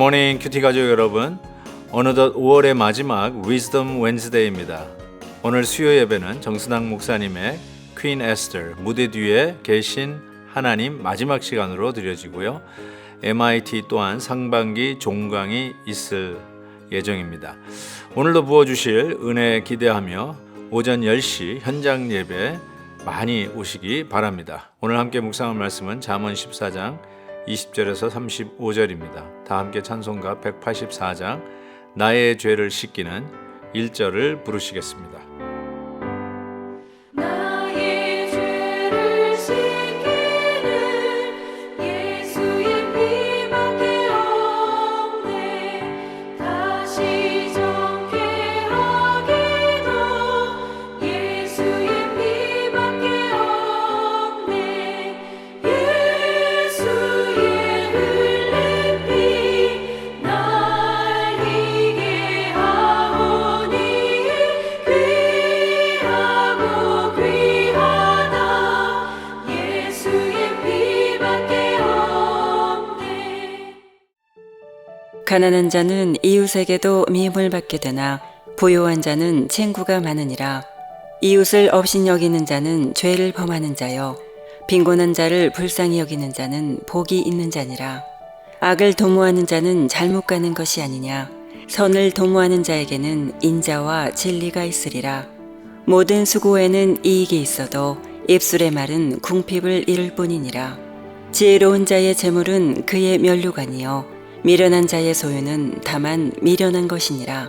굿모닝 큐티 가족 여러분, 어느덧 5월의 마지막 위즈덤 웬즈데이입니다. 오늘 수요 예배는 정순학 목사님의 퀸 에스터 무대 뒤에 계신 하나님 마지막 시간으로 드려지고요. MIT 또한 상반기 종강이 있을 예정입니다. 오늘도 부어주실 은혜 기대하며 오전 10시 현장 예배 많이 오시기 바랍니다. 오늘 함께 묵상할 말씀은 잠언 14장 20절에서 35절입니다. 다 함께 찬송가 184장 나의 죄를 씻기는 1절을 부르시겠습니다. 가난한 자는 이웃에게도 미움을 받게 되나 부요한 자는 친구가 많으니라. 이웃을 업신여기는 자는 죄를 범하는 자요 빈곤한 자를 불쌍히 여기는 자는 복이 있는 자니라. 악을 도모하는 자는 잘못 가는 것이 아니냐. 선을 도모하는 자에게는 인자와 진리가 있으리라. 모든 수고에는 이익이 있어도 입술의 말은 궁핍을 이룰 뿐이니라. 지혜로운 자의 재물은 그의 면류관이요 미련한 자의 소유는 다만 미련한 것이니라.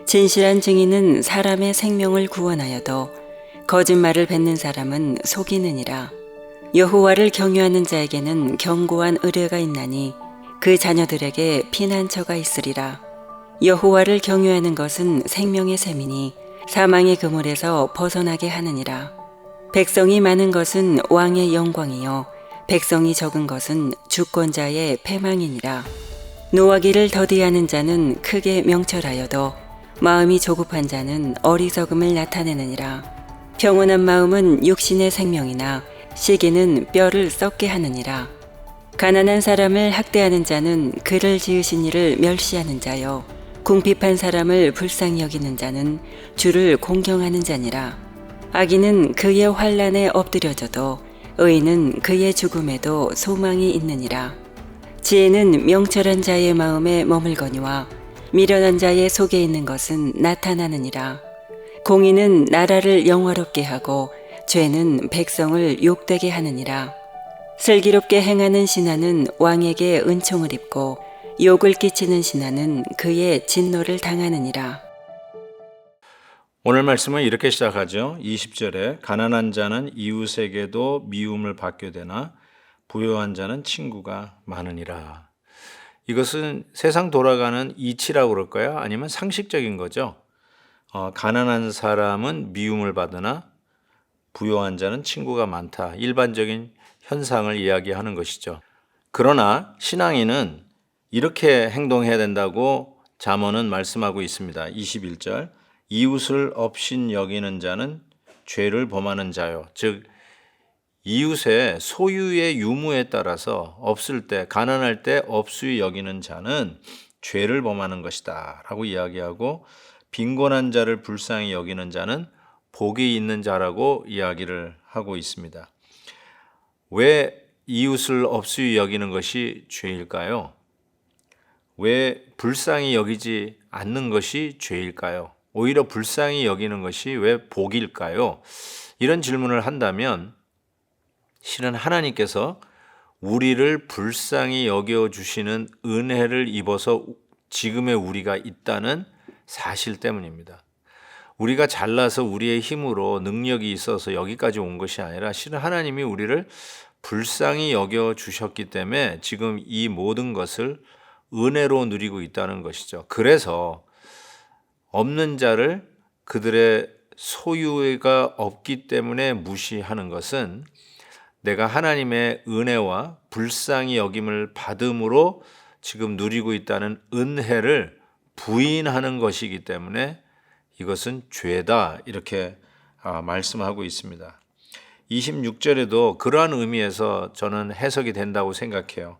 진실한 증인은 사람의 생명을 구원하여도 거짓말을 뱉는 사람은 속이느니라. 여호와를 경유하는 자에게는 견고한 의뢰가 있나니 그 자녀들에게 피난처가 있으리라. 여호와를 경유하는 것은 생명의 셈이니 사망의 그물에서 벗어나게 하느니라. 백성이 많은 것은 왕의 영광이요 백성이 적은 것은 주권자의 패망이니라. 노하기를 더디하는 자는 크게 명철하여도 마음이 조급한 자는 어리석음을 나타내느니라. 평온한 마음은 육신의 생명이나 시기는 뼈를 썩게 하느니라. 가난한 사람을 학대하는 자는 그를 지으신 이를 멸시하는 자요 궁핍한 사람을 불쌍히 여기는 자는 주를 공경하는 자니라. 악인은 그의 환난에 엎드려져도 의인은 그의 죽음에도 소망이 있느니라. 지혜는 명철한 자의 마음에 머물거니와 미련한 자의 속에 있는 것은 나타나느니라. 공의는 나라를 영화롭게 하고 죄는 백성을 욕되게 하느니라. 슬기롭게 행하는 신하는 왕에게 은총을 입고 욕을 끼치는 신하는 그의 진노를 당하느니라. 오늘 말씀은 이렇게 시작하죠. 20절에 가난한 자는 이웃에게도 미움을 받게 되나 부요한 자는 친구가 많으니라. 이것은 세상 돌아가는 이치라고 그럴까요? 아니면 상식적인 거죠. 가난한 사람은 미움을 받으나 부요한 자는 친구가 많다. 일반적인 현상을 이야기하는 것이죠. 그러나 신앙인은 이렇게 행동해야 된다고 잠언은 말씀하고 있습니다. 21절 이웃을 업신 여기는 자는 죄를 범하는 자요. 즉 이웃의 소유의 유무에 따라서 없을 때 가난할 때 업수히 여기는 자는 죄를 범하는 것이다 라고 이야기하고 빈곤한 자를 불쌍히 여기는 자는 복이 있는 자라고 이야기를 하고 있습니다. 왜 이웃을 업수히 여기는 것이 죄일까요? 왜 불쌍히 여기지 않는 것이 죄일까요? 오히려 불쌍히 여기는 것이 왜 복일까요? 이런 질문을 한다면 실은 하나님께서 우리를 불쌍히 여겨주시는 은혜를 입어서 지금의 우리가 있다는 사실 때문입니다. 우리가 잘나서 우리의 힘으로 능력이 있어서 여기까지 온 것이 아니라 실은 하나님이 우리를 불쌍히 여겨주셨기 때문에 지금 이 모든 것을 은혜로 누리고 있다는 것이죠. 그래서 없는 자를 그들의 소유가 없기 때문에 무시하는 것은 내가 하나님의 은혜와 불쌍히 여김을 받음으로 지금 누리고 있다는 은혜를 부인하는 것이기 때문에 이것은 죄다 이렇게 말씀하고 있습니다. 26절에도 그러한 의미에서 저는 해석이 된다고 생각해요.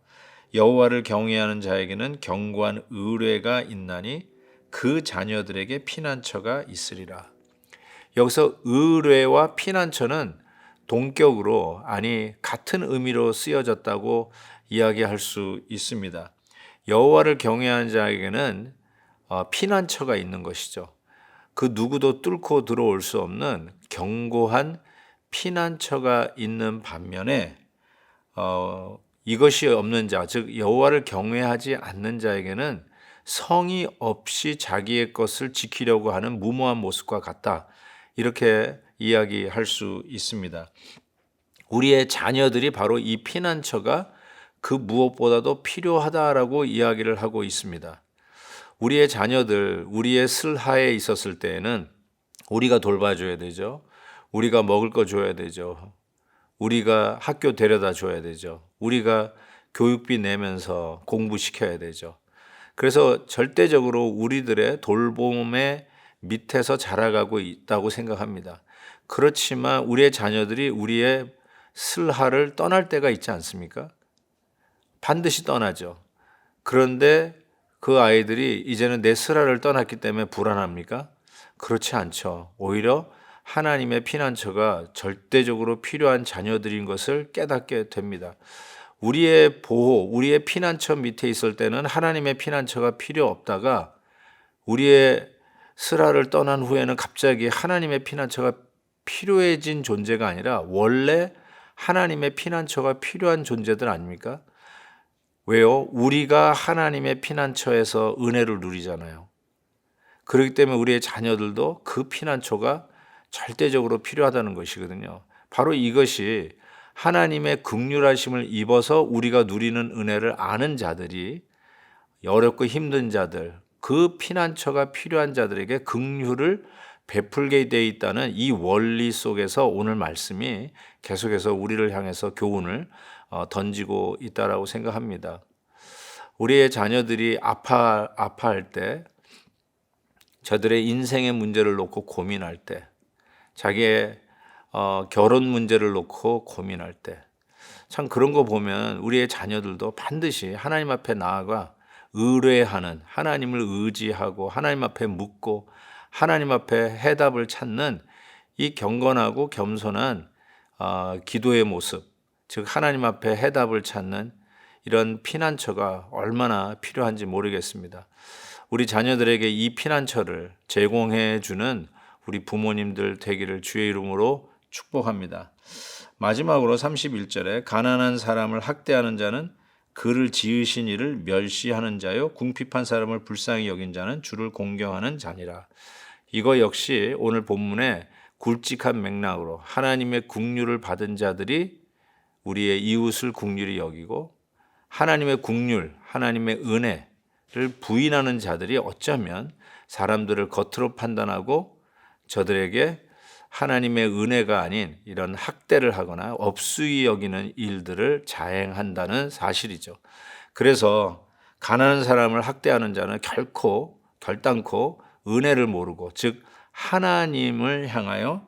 여호와를 경외하는 자에게는 견고한 의뢰가 있나니 그 자녀들에게 피난처가 있으리라. 여기서 의뢰와 피난처는 동격으로, 아니 같은 의미로 쓰여졌다고 이야기할 수 있습니다. 여호와를 경외하는 자에게는 피난처가 있는 것이죠. 그 누구도 뚫고 들어올 수 없는 견고한 피난처가 있는 반면에 이것이 없는 자, 즉 여호와를 경외하지 않는 자에게는 성의 없이 자기의 것을 지키려고 하는 무모한 모습과 같다. 이렇게 이야기할 수 있습니다. 우리의 자녀들이 바로 이 피난처가 그 무엇보다도 필요하다라고 이야기를 하고 있습니다. 우리의 자녀들, 우리의 슬하에 있었을 때에는 우리가 돌봐줘야 되죠. 우리가 먹을 거 줘야 되죠. 우리가 학교 데려다 줘야 되죠. 우리가 교육비 내면서 공부시켜야 되죠. 그래서 절대적으로 우리들의 돌봄의 밑에서 자라가고 있다고 생각합니다. 그렇지만 우리의 자녀들이 우리의 슬하를 떠날 때가 있지 않습니까? 반드시 떠나죠. 그런데 그 아이들이 이제는 내 슬하를 떠났기 때문에 불안합니까? 그렇지 않죠. 오히려 하나님의 피난처가 절대적으로 필요한 자녀들인 것을 깨닫게 됩니다. 우리의 보호, 우리의 피난처 밑에 있을 때는 하나님의 피난처가 필요 없다가 우리의 슬하를 떠난 후에는 갑자기 하나님의 피난처가 필요해진 존재가 아니라 원래 하나님의 피난처가 필요한 존재들 아닙니까? 왜요? 우리가 하나님의 피난처에서 은혜를 누리잖아요. 그렇기 때문에 우리의 자녀들도 그 피난처가 절대적으로 필요하다는 것이거든요. 바로 이것이 하나님의 긍휼하심을 입어서 우리가 누리는 은혜를 아는 자들이, 어렵고 힘든 자들, 그 피난처가 필요한 자들에게 긍휼을 베풀게 돼 있다는 이 원리 속에서 오늘 말씀이 계속해서 우리를 향해서 교훈을 던지고 있다라고 생각합니다. 우리의 자녀들이 아파할 때, 저들의 인생의 문제를 놓고 고민할 때, 자기의 결혼 문제를 놓고 고민할 때, 참 그런 거 보면 우리의 자녀들도 반드시 하나님 앞에 나아가 의뢰하는, 하나님을 의지하고 하나님 앞에 묻고 하나님 앞에 해답을 찾는 이 경건하고 겸손한 기도의 모습, 즉 하나님 앞에 해답을 찾는 이런 피난처가 얼마나 필요한지 모르겠습니다. 우리 자녀들에게 이 피난처를 제공해 주는 우리 부모님들 되기를 주의 이름으로 축복합니다. 마지막으로 31절에 가난한 사람을 학대하는 자는 그를 지으신 이를 멸시하는 자요, 궁핍한 사람을 불쌍히 여긴 자는 주를 공경하는 자니라. 이거 역시 오늘 본문의 굵직한 맥락으로 하나님의 긍휼을 받은 자들이 우리의 이웃을 긍휼히 여기고, 하나님의 긍휼, 하나님의 은혜를 부인하는 자들이 어쩌면 사람들을 겉으로 판단하고 저들에게 하나님의 은혜가 아닌 이런 학대를 하거나 업수히 여기는 일들을 자행한다는 사실이죠. 그래서 가난한 사람을 학대하는 자는 결단코 은혜를 모르고, 즉 하나님을 향하여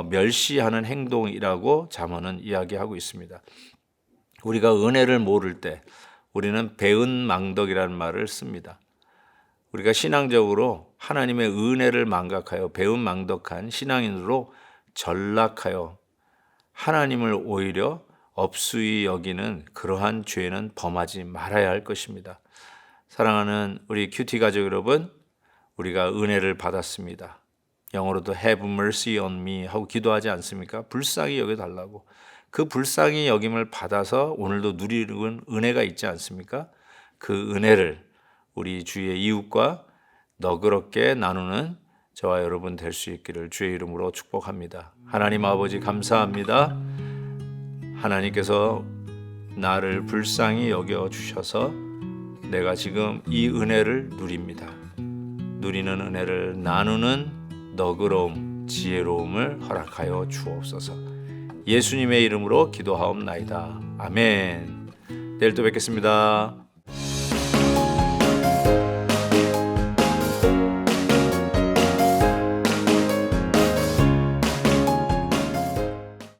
멸시하는 행동이라고 잠언은 이야기하고 있습니다. 우리가 은혜를 모를 때 우리는 배은망덕이라는 말을 씁니다. 우리가 신앙적으로 하나님의 은혜를 망각하여 배은망덕한 신앙인으로 전락하여 하나님을 오히려 업수히 여기는 그러한 죄는 범하지 말아야 할 것입니다. 사랑하는 우리 큐티 가족 여러분, 우리가 은혜를 받았습니다. 영어로도 have mercy on me 하고 기도하지 않습니까? 불쌍히 여겨달라고. 그 불쌍히 여김을 받아서 오늘도 누리는 은혜가 있지 않습니까? 그 은혜를 우리 주의 이웃과 너그럽게 나누는 저와 여러분 될 수 있기를 주의 이름으로 축복합니다. 하나님 아버지 감사합니다. 하나님께서 나를 불쌍히 여겨주셔서 내가 지금 이 은혜를 누립니다. 누리는 은혜를 나누는 너그러움, 지혜로움을 허락하여 주옵소서. 예수님의 이름으로 기도하옵나이다. 아멘. 내일 또 뵙겠습니다.